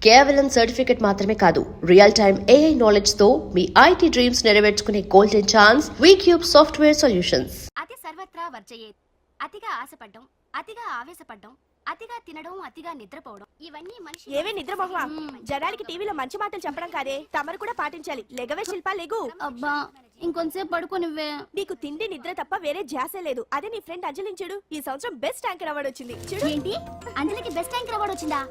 కేవలం సర్టిఫికెట్ మాత్రమే కాదు, రియల్ టైమ్ AI నాలెడ్జ్ తో మీ IT డ్రీమ్స్ నెరవేర్చుకునే golden chance Vcube software solutions. అతి సర్వత్రా వర్జయేత్. అతిగా ఆశపడ్డం, అతిగా ఆవేశపడ్డం, అతిగా తినడం, అతిగా నిద్రపోవడం, ఇవన్నీ మనిషి. ఏవే నిద్రపోవా? జనాలకి టీవీలో మంచి మాటలు చెప్పడం కాదే, తమరు కూడా పాటించాలి. లెగవే శిల్పా, లెగు. అబ్బా ఇంకొంతసేపు పడుకోనివ్వే. నీకు తిండి నిద్ర తప్ప వేరే ధ్యాసే లేదు. అదే నీ ఫ్రెండ్ అంజలిని చూడు, ఈ సంవత్సరం బెస్ట్ యాంకర్ అవార్డు వచ్చింది. చూడు. ఏంటి, అంజలికి బెస్ట్ యాంకర్ అవార్డు వచ్చిందా?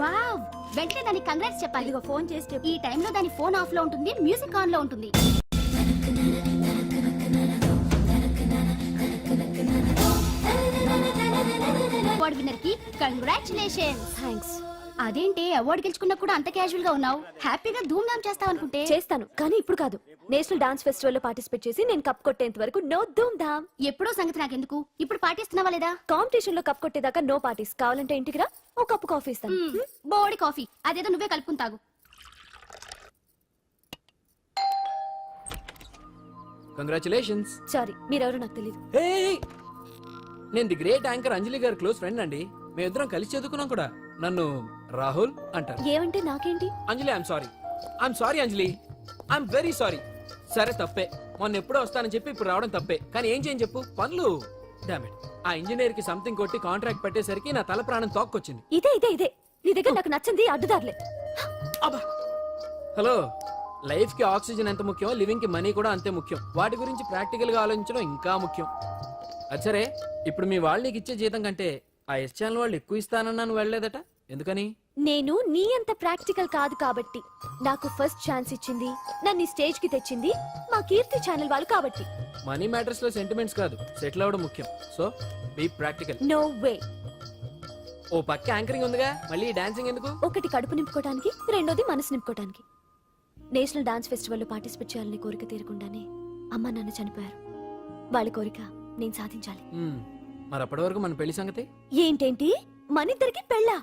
వావ్, వెంటనే దానికి కంగ్రాట్స్ చెప్పాలి. ఇదిగో ఫోన్ చేస్తే ఈ టైంలో దాని ఫోన్ ఆఫ్ లో ఉంటుంది, మ్యూజిక్ ఆన్ లో ఉంటుంది. అవార్డు విన్నర్ కి కంగ్రాచులేషన్స్. థాంక్స్. అదేంటి, అవార్డు గెలుచుకున్నా కూడా అంత క్యాజువల్ గా ఉన్నావు? హ్యాపీగా ధూమ్ ధామ్ చేస్తావు అనుకుంటే. చేస్తాను, కానీ ఇప్పుడు కాదు. నేషనల్ డాన్స్ ఫెస్టివల్ లో పార్టిసిపేట్ చేసి నేను కప్ కొట్టేంత వరకు నో ధూమ్ ధామ్. ఎప్పుడో సంగతి నాకెందుకు, ఇప్పుడు పాటిస్తున్నావా లేదా? కాంపిటీషన్ లో కప్ కొట్టేదాకా నో పార్టీస్. కావాలంటే ఇంటికి రా, ఓ కప్పు కాఫీ ఇస్తాను. బోడి కాఫీ, అదేదో నువ్వే కలుపుకుని తాగు. కంగ్రాచులేషన్స్. సారీ, మీరెవరో నాకు తెలియదు. నేను ది గ్రేట్ యాంకర్ అంజలి గారి క్లోజ్ ఫ్రెండ్ అండి. మేమిద్దరం కలిసి చదువుకున్నాం కూడా. నన్ను రాహుల్ అంటారు. ఏమంటే నాకేంటి? Anjali, I'm sorry Anjali, I'm very sorry. సరే తప్పే, మొన్న ఎప్పుడో వస్తానని చెప్పి ఇప్పుడు రావడం తప్పే. కానీ ఏం చేయని చెప్పు, పనులు. డామిట్, ఆ ఇంజనీర్ కి సంథింగ్ కొట్టి కాంట్రాక్ట్ పెట్టేసరికి నా తల ప్రాణం తోక్కొచ్చింది. ఇదే నీ దగ్గర నాకు నచ్చింది అడ్డుదారులే. అబ్బా, హలో, లైఫ్ కి ఆక్సిజన్ ఎంత ముఖ్యం, లివింగ్ కి మనీ కూడా అంతే ముఖ్యం. వాటి గురించి ప్రాక్టికల్ గా ఆలోచించడం ఇంకా ముఖ్యం. అచ్చరే, ఇప్పుడు మీ వాళ్ళు నీకు ఇచ్చే జీతం కంటే ఆ ఎస్ ఛానల్ వాళ్ళు ఎక్కువ ఇస్తానన్నా నువ్వు వెళ్ళలేదట, ఎందుకని? నేను నీ అంత ప్రాక్టికల్ కాదు కాబట్టి. నాకు ఫస్ట్ ఛాన్స్ ఇచ్చింది, నన్ను స్టేజ్ కి తెచ్చింది మా కీర్తి ఛానల్ వాళ్ళు కాబట్టి. మనీ మ్యాటర్స్ లో సెంటిమెంట్స్ కాదు, సెటిల్ అవ్వడం ముఖ్యం. So be practical. No way. ఓ పక్క యాంకరింగ్ ఉందిగా, మళ్ళీ డాన్సింగ్ ఎందుకు? ఒకటి కడుపు నింపుకోవడానికి, రెండోది మనసు నింపుకోవడానికి. నేషనల్ డాన్స్ ఫెస్టివల్ లో పార్టిసిపేట్ చేయాలని కోరిక తీరకుండానే అమ్మ నాన్న చనిపోయారు. వాళ్ళ కోరిక నేను సాధించాలి. మరి అప్పటి వరకు మన పెళ్లి సంగతి ఏంటేంటి, మనిద్దరికి పెళ్ళా?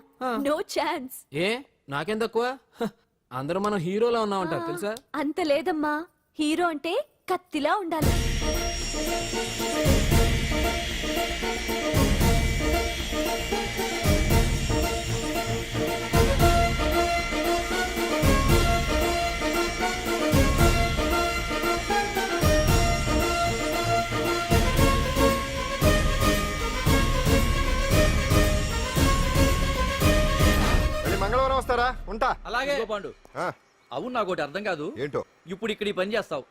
No chance. ఏ నాకేం తక్కువ? అందరూ మనం హీరోలా ఉన్నామంటారు తెలుసా? అంత లేదమ్మా, హీరో అంటే కత్తిలా ఉండాలి. మంగళవారం వస్తారా? ఉంటా. అలాగే పాండు. అవును, నాకు ఒకటి అర్థం కాదు. ఏంటో? ఇప్పుడు ఇక్కడ ఈ పని చేస్తావు,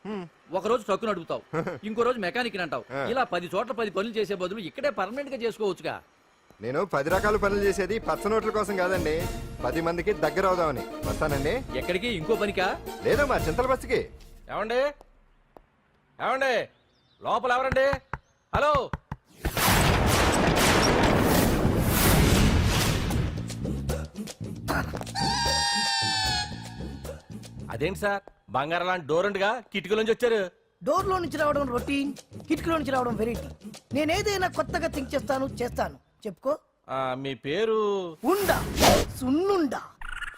ఒక రోజు ట్రక్కు నడుపుతావు, ఇంకో రోజు మెకానిక్ అంటావు. ఇలా 10 చోట్ల 10 పనులు చేసే బదులు ఇక్కడే పర్మనెంట్ గా చేసుకోవచ్చుగా. నేను 10 రకాల పనులు చేసేది పచ్చ నోట్ల కోసం కాదండి, 10 మందికి దగ్గర అవుదామని. వస్తానండి. ఎక్కడికి? ఇంకో పనికా? లేదా మా చింతల బస్సుకి. ఏమండి ఏమండి, లోపల ఎవరండి? హలో, అదేంటి సార్, బంగారం లాంటి డోరంట్గా కిటికీలోంచి వచ్చారు? డోర్ లో నుంచి రావడం రొటీన్, కిటికీలో నుంచి రావడం వెరైటీ. నేనేదైనా కొత్తగా థింక్ చేస్తాను. చెప్పుకో. మీ పేరు? ఉండా, సున్నుండా.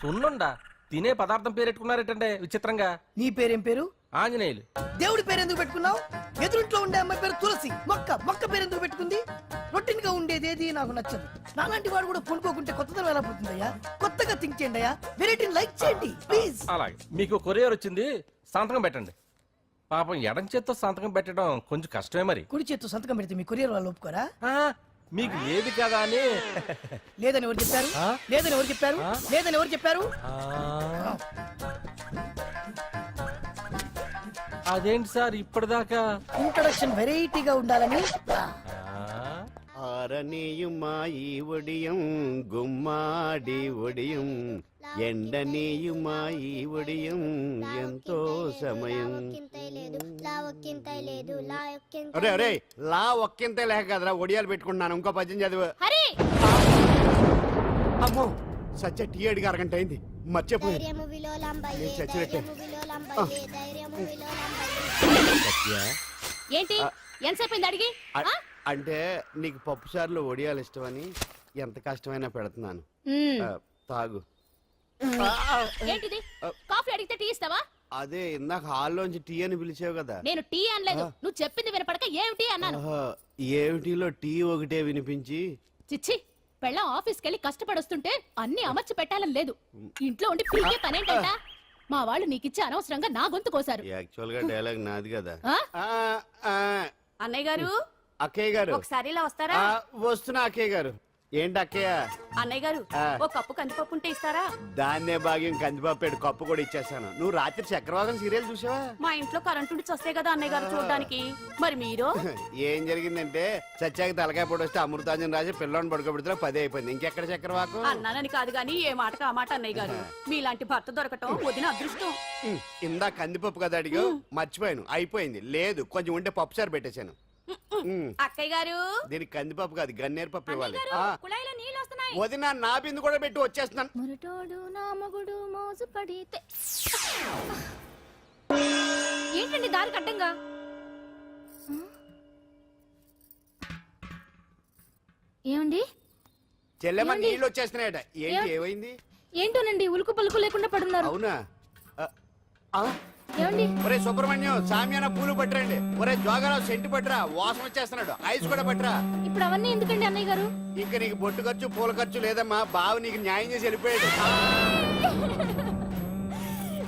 సున్నుండా? తినే పదార్థం పేరు పెట్టుకున్నారేటంటే విచిత్రంగా. నీ పేరేం పేరు? ఆంజనేయులు. దేవుడి పేరు ఎందుకు పెట్టుకున్నావు? ఎదురుంట్లో ఉండే అమ్మాయి పేరు తులసి. మొక్క పేరు ఎందుకు పెట్టుకుంది? రొటీన్ గా ఉండేదేది నాకు నచ్చదు. నాలాంటి వాడు కూడా కొనుక్కోకుంటే కొత్తదనం ఎలా పోతుందయ్యా? కొత్తగా థింక్ చేయండి అయ్యా, వెరైటీని లైక్ చేయండి ప్లీజ్. అలాగే, మీకు కొరియర్ వచ్చింది, సంతకం పెట్టండి. పాపం ఎడం చేత్తో సంతకం పెట్టడం కొంచెం కష్టమే. మరి కుడి చేత్తో సంతకం పెడితే మీ కొరియర్ వాళ్ళు ఒప్పుకోరా? మీకు లేదు కదా అని. లేదని ఎవరు చెప్పారు? లేదని ఎవరు చెప్పారు? లేదని ఎవరు చెప్పారు? అదేంటి సార్ ఇప్పటిదాకా? ఇంట్రడక్షన్ వెరైటీగా ఉండాలని. ఆరనీయుమాయి ఒడియం గుమ్మాడి ఒడియం ఎండనీయుమాయి ఒడియం ఎంతో సమయం. అరే అరే, లా ఒక్కింతే లేక కదరా ఒడియాలు పెట్టుకుంటున్నాను. ఇంకో పద్యం చదువు. అమ్మో, సత్య టీ అడిగి అరగంట అయింది, మర్చిపోయింది. ఏంటి ఎంతసేపు అడిగి? అంటే నీకు పప్పు సార్లు ఒడియాలు ఇష్టమని ఎంత కష్టమైనా పెడుతున్నాను, తాగు. ఏంటిది? కాఫీ అడిగితే టీ ఇస్తావా? అదే ఇందాక హాల్లోంచి టీ అని పిలిచావు కదా. నేను టీ అనలేదు, నువ్వు చెప్పింది వినపడక ఏమిటి అన్నాను. ఏమిటిలో టీ ఒకటే వినిపించి. చిచ్చి, పెళ్ళం ఆఫీస్కి వెళ్ళి కష్టపడొస్తుంటే అన్ని అమర్చి పెట్టాలని లేదు. ఇంట్లో ఉండి పీకే పనేంటంట? మా వాళ్ళు నీకిచ్చే అనవసరంగా నా గొంతు కోసారు. యాక్చువల్ గా డైలాగ్ నాది కదా. ఆ? అన్నయ్య గారు అక్కయ్య గారు ఒకసారి ఇలా వస్తారా? వస్తున్నా అక్కయ్య గారు. ఏంటి అక్కయ్య? అన్నయ్య గారు ఒక కప్పు కందిపప్పు ఉంటే ఇస్తారా? దాన్నే భాగ్యం కందిపాపేడు కప్పు కూడా ఇచ్చేసాను. నువ్వు రాత్రి చక్రవాదం సీరియల్ చూసావా? మా ఇంట్లో కరెంటు ఉండి వస్తే కదా అన్నయ్య గారు చూడడానికి. మరి మీరు ఏం జరిగిందంటే చచ్చాక తలకాయ పొడి వస్తే అమృతాంజన్ రాసి పిల్లని పడుకోబెడితే 10 అయిపోయింది. ఇంకెక్కడ చక్రవాకం? అన్నానని కాదు గాని ఏ మాటకు ఆ మాట అన్నయ్య గారు. మీలాంటి భర్త దొరకటం వదిన అదృష్టం. ఇందా కందిపప్పు కదా అడిగా, మర్చిపోయాను. అయిపోయింది. లేదు కొంచెం ఉంటే పప్పు సార్ పెట్టేశాను. అక్కయ్య గారు దీనికి కందిపప్పు కాదు గన్నేరు పప్పు ఇవ్వాలి. కుళాయిలో నీళ్ళు వస్తున్నాయి. వదిన నా బిందు కూడా పెట్టి వచ్చేస్తున్నాను. మురటోడు నా మగుడు మోజు పడితే. ఏంటండి దారి కట్టంగా? ఏమండి? చెల్లెమ్మ నీళ్ళు వచ్చేస్తున్నాయట. ఏంటి ఏమైంది? ఏంటోనండి ఉలుకు పలుకు లేకుండా పడున్నారు. అవునా? ఏమండి? ఒరే సుబ్రహ్మణ్యం సామ్యాన పూలు పట్టరండి. ఒరే జోగారావు సెంటు పట్టరా, వాసన వచ్చేస్తున్నాడు. ఐస్ కూడా పట్టరా. ఇప్పుడు అవన్నీ ఎందుకండి అన్నయ్య గారు? ఇంకా నీకు బొట్టు ఖర్చు పూల ఖర్చు లేదమ్మా. బావ నీకు న్యాయం చేసి వెళ్ళిపోయాడు.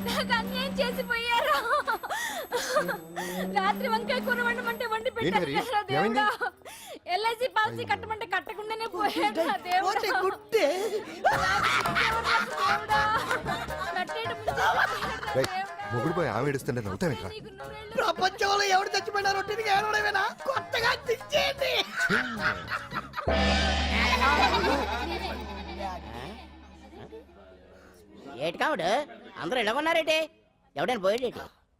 నాకు అన్యాయం చేసిపోయారు. రాత్రి వంకాయ కూర వండమంటే వండి పెట్టారు. ఎల్ఐసి పాలసీ కట్టమంటే కట్టకుండానే పోయాడు. పోతే గుట్టే. మొగుడు పోయి ఆమె ఏడుస్తుంటే నవ్వుతావేంట్రా? ప్రపంచంలో ఎవరు చచ్చిపోయినా రొట్టెని ఏడవడమేనా? కొత్తగా తెచ్చేయండి. ఏటి కావుడు అందరూ ఇలా ఉన్నారేటి? ఎవడైనా పోయేటి?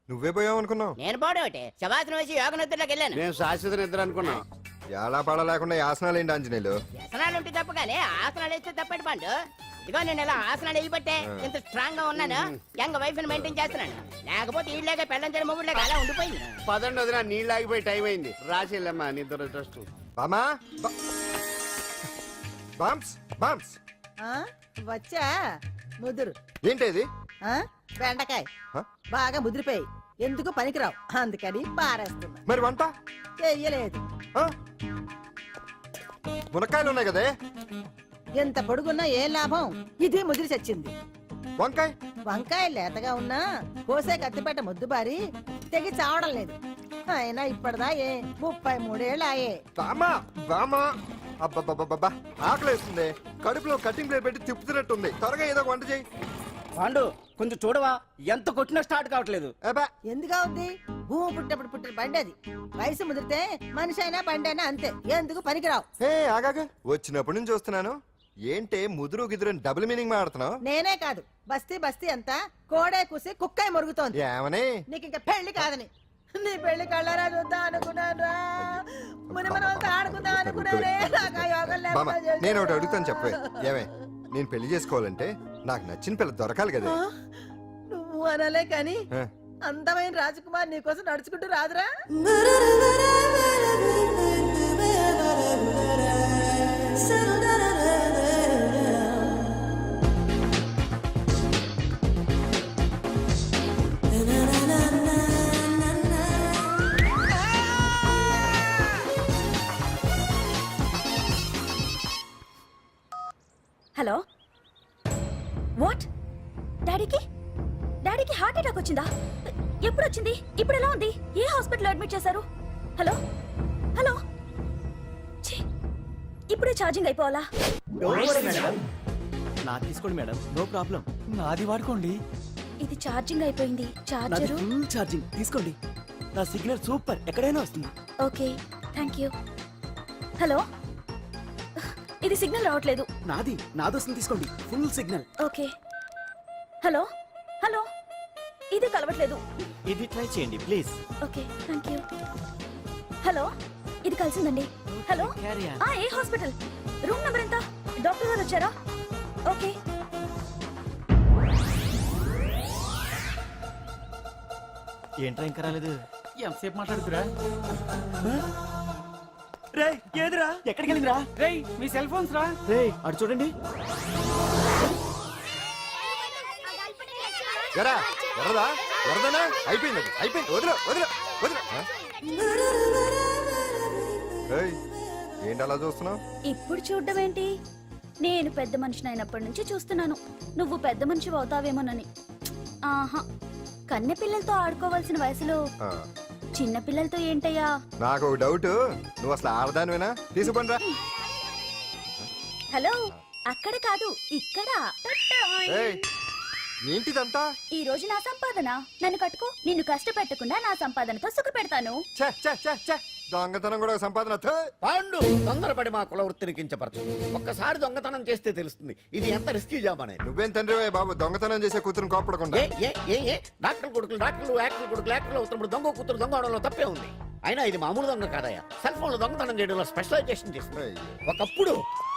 నువ్వే పోయావు అనుకున్నావు. నేను పోవడం శవాసనం వేసి యోగ నిద్రలోకి వెళ్ళాను. నేను శాశ్వత నిద్ర అనుకున్నా. ఎలా పడ లేకుండా ఆసనాలు ఏంటి ఆంజనేయులు? వ్యసనాలు ఉంటే తప్ప కానీ ఆసనాలు వేస్తే తప్పటి పండు. ఇదిగో నేను ఇలా ఆసనాలు వేయబట్టే ఇంత స్ట్రాంగ్ గా ఉన్నాను. యంగ్ వైఫ్ ని మెయింటైన్ చేస్తున్నాను. లేకపోతే ఈళ్ళగా పెళ్ళంచని మొగుళ్ళగా అలా ఉండిపోయింది. పదండి వదిన, నీళ్ళు ఆగిపోయి టైం అయింది. రాసి వెళ్ళమ్మా నిద్ర ట్రస్ట్. బామా బామ్స్ బామ్స్ వచ్చా ముదురు ఏంటది? బెండకాయ హ? బాగా ముదిరిపోయి ఎందుకు పనికిరావు, అందుకని పారేస్తున్నా. మరి వంట చెయ్యలేదు. ఆ? మునక్కాయలు ఉన్నాయి కదే. ఎంత పొడుగున్నా ఏం లాభం, ఇది ముదిరి చచ్చింది. వంకాయ వంకాయ లేతగా ఉన్నా కోసే కత్తిపేట ముద్దు బారి తెగి చావడం లేదు. అయినా ఇప్పటిదా 33 ఏళ్ళు ఆయే. బామా బామా అబ్బబ్బబ్బబ్బా ఆకలేస్తుంది. కడుపులో కటింగ్ ప్లేట్ పెట్టి తిప్పుతున్నట్టుంది. త్వరగా ఏదో వంట చేయి. పాండు కొంచెం చూడవా, ఎంత కొట్టినా స్టార్ట్ కావట్లేదు. అబ్బా ఎందుగా ఉంది? భూమి పుట్టినప్పుడు పుట్టిన బండి అది. వయసు ముదిరితే మనిషి అయినా బండి అయినా అంతే, ఎందుకు పనికిరావు. ఆగాగ వచ్చినప్పటి నుంచి చూస్తున్నాను. ఏంటే ముదురు గిదురు డబుల్ మీనింగ్ మాడుతున్నావు? నేనే కాదు, బస్తీ బస్తీ అంతా కోడే కూసి కుక్కాయ మురుగుతోంది. ఏమని? నీకు ఇంకా పెళ్లి కాదని. నీ పెళ్లి కళ్ళారా చూద్దాం అనుకున్నాను. మనం ఆడుకుందాం అనుకున్నానే. నాకు ఆ యోగం బామా లేకుండా నేను ఒకటి చేశారు. అడుగుతాను చెప్పే. ఏమే నేను పెళ్లి చేసుకోవాలంటే నాకు నచ్చిన పిల్ల దొరకాలి కదా. నువ్వు అనలే కానీ ఆ. అందమైన రాజకుమార్ నీకోసం నడుచుకుంటూ రాదురా. Hello, what? డాడీకి హార్ట్ అటాక్ వచ్చిందా? ఎప్పుడు వచ్చింది? ఇప్పుడు ఎలా ఉంది? ఏ హాస్పిటల్ అడ్మిట్ చేశారు? హలో హలో, ఛీ, ఇప్పుడే ఛార్జింగ్ అయిపోవాలా? నాది తీసుకోండి మేడం, నో ప్రాబ్లం. నాది వాడుకోండి. ఇది ఛార్జింగ్ అయిపోయింది. చార్జరు ఫుల్ ఛార్జింగ్ తీసుకోండి. నా సిగ్నల్ సూపర్, ఎక్కడైనా వస్తుంది. Okay, thank you. హలో, ఇది సిగ్నల్ రావట్లేదు. నాది వస్తుంది తీసుకోండి, full signal. Okay. Hello hello, ఇది కలవట్లేదు. ఇది ట్రై చేయండి please. Okay, thank you. Hello, ఇది కలిసిందండి. హలో, ఏ హాస్పిటల్? రూమ్ నెంబర్ ఎంత? డాక్టర్ గారు వచ్చారా? ఓకే. ఏంట్రా ఇంకా రాలేదు? ఎంతసేపు మాట్లాడుతురా? రే ఏదిరా, ఎక్కడికి వెళ్ళిందిరా? రే మీ సెల్ ఫోన్స్ రా. రే అటు చూడండి. ఎరా ఎరదా ఎరదనా అయిపోయింది. అది అయిపోయింది. వదిలే వదిలే వదిలే. ఏంటి అలా చూస్తున్నావు? ఇప్పుడు చూడడం ఏంటి? నేను పెద్ద మనిషిని అయినప్పటి నుంచి చూస్తున్నాను నువ్వు పెద్ద మనిషి అవుతావేమోనని. ఆహా, కన్నె పిల్లలతో ఆడుకోవాల్సిన వయసులో ఆ, చిన్న పిల్లలతో ఏంటయ్యా? నాకు ఒక డౌట్, నువ్వు అసలు ఆడదానివేనా? తీసుకుంటా. హలో, అక్కడ కాదు ఇక్కడ. ఏంటిదంతా? ఈ రోజు నా సంపాదన, నన్ను కట్టుకో. నిన్ను కష్టపెట్టకుండా నా సంపాదనతో సుఖ పెడతాను. ఛే, ఛే, ఛే, ఛే. దొంగతనం కూడా ఒక సంపాదన. థూ. పాండు తొందరపడి మా కుల వృత్తిని కించపరచు. ఒక్కసారి దొంగతనం చేస్తే తెలుస్తుంది ఇది ఎంత రిస్కీ జాబ్ అనేది. నువ్వేం తండ్రివే బాబు, దొంగతనం చేసే కూతురుని కోపడకుండా. డాక్టర్ కొడుకులు డాక్టర్లు, యాక్టర్ కొడుకులు యాక్టర్లు అవుతున్నప్పుడు దొంగ కూతురు దొంగ అవడంలో తప్పే ఉంది. అయినా ఇది మామూలు దొంగ కాదయ్యా, సెల్ ఫోన్ లో దొంగతనం చేయడంలో స్పెషలైజేషన్ చేస్తుంది. ఒకప్పుడు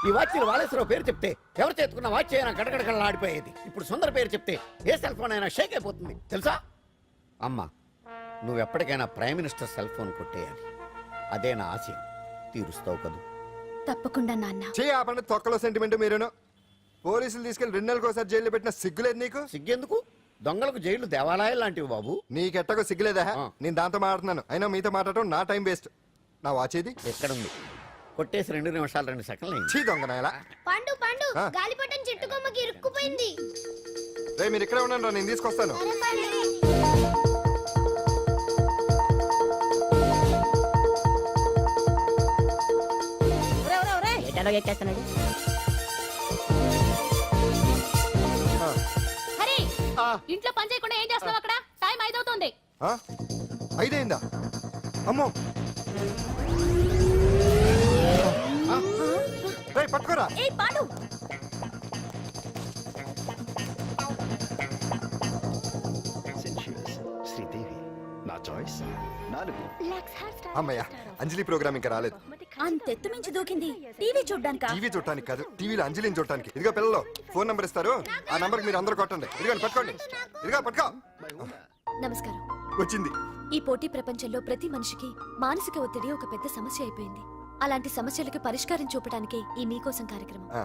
ఈ వాచ్లు వాలేశ్వరరావు పేరు చెప్తే ఎవరు చేతుకున్న వాచ్ అయినా గడగడగడలా ఆడిపోయేది. ఇప్పుడు సుందర పేరు చెప్తే ఏ సెల్ ఫోన్ అయినా షేక్ అయిపోతుంది తెలుసా? అమ్మా, నువ్వు ఎప్పటికైనా ప్రైమ్ మినిస్టర్ సెల్ ఫోన్ కొట్టేయాలి. అదే నా ఆశయం. తీరుస్తావు కదూ? తప్పకుండా నాన్న. చే ఆ పండుగ తొక్కలో సెంటిమెంట్ మీరును. పోలీసులు తీసుకెళ్లి 2 నెలలకు ఒకసారి జైల్లో పెట్టిన సిగ్గులేదు నీకు? సిగ్గెందుకు? దొంగలకు జైలు దేవాలయాలు లాంటివి బాబు. నీకెట్టకో సిగ్గులేదా? ఆ. నేను దాంతో మాట్లాడుతున్నాను, అయినా మీతో మాట్లాడటం నా టైం వేస్ట్. నా వాచ్ ఏది? ఎక్కడుంది? కొట్టేసి 2 నిమిషాలు 2 సెకండ్లు అయింది. చీ దొంగ నాయలా. పండు పండు ఆ. గాలిపటం చెట్టు కొమ్మకి ఇరుక్కుపోయింది. రే మీరు ఇక్కడే ఉండండి రా, నేను తీసుకొస్తాను. ఒరేయ్, ఒరేయ్, ఒరేయ్. ఎటలో ఎక్కేస్తున్నాడు. ఆ, హరి, ఇంట్లో పని చేయకుండా ఏం చేస్తున్నావు అక్కడ? టైం 5 అవుతుంది. ఆ? 5 అయిందా? అమ్మో. రేయ్ పట్టుకోరా. ఏ పాడు, శ్రీదేవి నా చాయిస్. అమ్మయ్య, అంజలి ప్రోగ్రామ్ ఇంకా రాలేదు. అంతెత్తు మించి దూకింది. టీవీ చూడ్డానికా? టీవీ చూడటానికి కాదు, టీవీలో అంజలిని చూడటానికి. ఇదిగో పిల్లలు, ఫోన్ నంబర్ ఇస్తారు, ఆ నంబర్ మీరు అందరూ కొట్టండి. ఇదిగో పట్టుకోండి, ఇదిగో పట్టుకో. నమస్కారం. వచ్చింది. ఈ పోటీ ప్రపంచంలో ప్రతి మనిషికి మానసిక ఒత్తిడి ఒక పెద్ద సమస్య అయిపోయింది. అలాంటి సమస్యలకు పరిష్కారం చూపడానికే ఈ మీకోసం కార్యక్రమం. ఆ,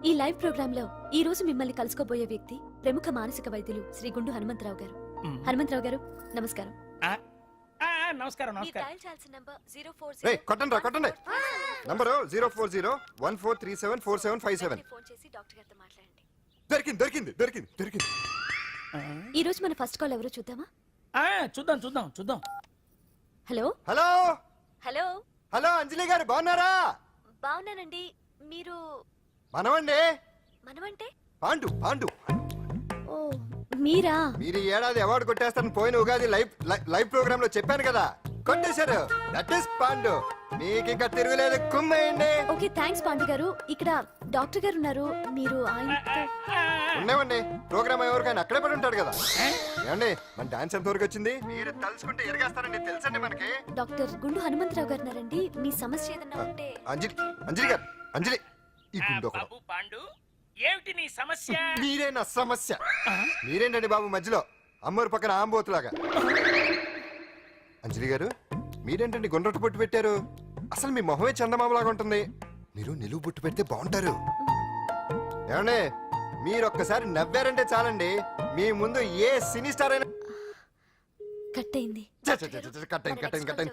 ఈ లైవ్ ప్రోగ్రామ్ లో ఈ రోజు మిమ్మల్ని కలుసుకోబోయే వ్యక్తి ప్రముఖ మానసిక వైద్యులు శ్రీ గుండు హనుమంతరావు గారు. హనుమంతరావు గారు, నమస్కారం. నమస్కారం మీరు డయల్ చేయాల్సిన నంబర్ 040. రేయ్ కొట్టండి రా, కొట్టండి. నంబరు 04014374757. ఫోన్ చేసి డాక్టర్ గారితో మాట్లాడండి. దొరికింది దొరికింది దొరికింది దొరికింది. ఈ రోజు మన ఫస్ట్ కాల్ ఎవరో చూద్దామా? చూద్దాం చూద్దాం చూద్దాం. Hello hello hello. హలో, అంజలి గారు బాగున్నారా? బాగున్నానండి. మీరు మనమండి, మనమంటే? పాండు పాండు. ఓ, మీరా? మీరు ఈ ఏడాది అవార్డు కొట్టేస్తారని పోయిన ఉగాది లైవ్ ప్రోగ్రామ్ లో చెప్పాను కదా, కొట్టేశారు. That is Pandu. మీకు ఇంకా తిరుగులేదు, కుమ్మేయండి. ఓకే, థ్యాంక్స్ పాండు గారు. ఇక్కడ డాక్టర్ గారు ఉన్నారు, మీరు ఆయనతో. ఉండేవండి, ప్రోగ్రామ్ ఎవరికైనా అక్కడే పడి ఉంటాడు కదా. ఏమండి, మన డాన్స్ ఎంత వరకు వచ్చింది? మీరు తలుచుకుంటే ఎరగేస్తారండి, తెలుసండి మనకి. డాక్టర్ గుండు హనుమంతరావు గారు ఉన్నారండి. మీ సమస్య ఏదన్నా ఉంటే. అంజలి అంజలి గారు, అంజలి ఈ గుండు ఒకడు. బాబు పాండు, ఏమిటి నీ సమస్య? మీరే నా సమస్య. మీరేంటండి బాబు మధ్యలో అమ్మోరు పక్కన ఆంబోతులాగా? అంజలి గారు, మీరేంటండి గుండ్రటి బొట్టు పెట్టారు? అసలు మీ మొహమే చందమామలాగా ఉంటుంది. మీరు నిలువు బొట్టు పెడితే బాగుంటారు. ఏమండి, మీరు ఒక్కసారి నవ్వారంటే చాలండి, మీ ముందు ఏ సినీ స్టార్ అయినా కట్ అయింది. కట్టండి కట్టండి కట్టండి.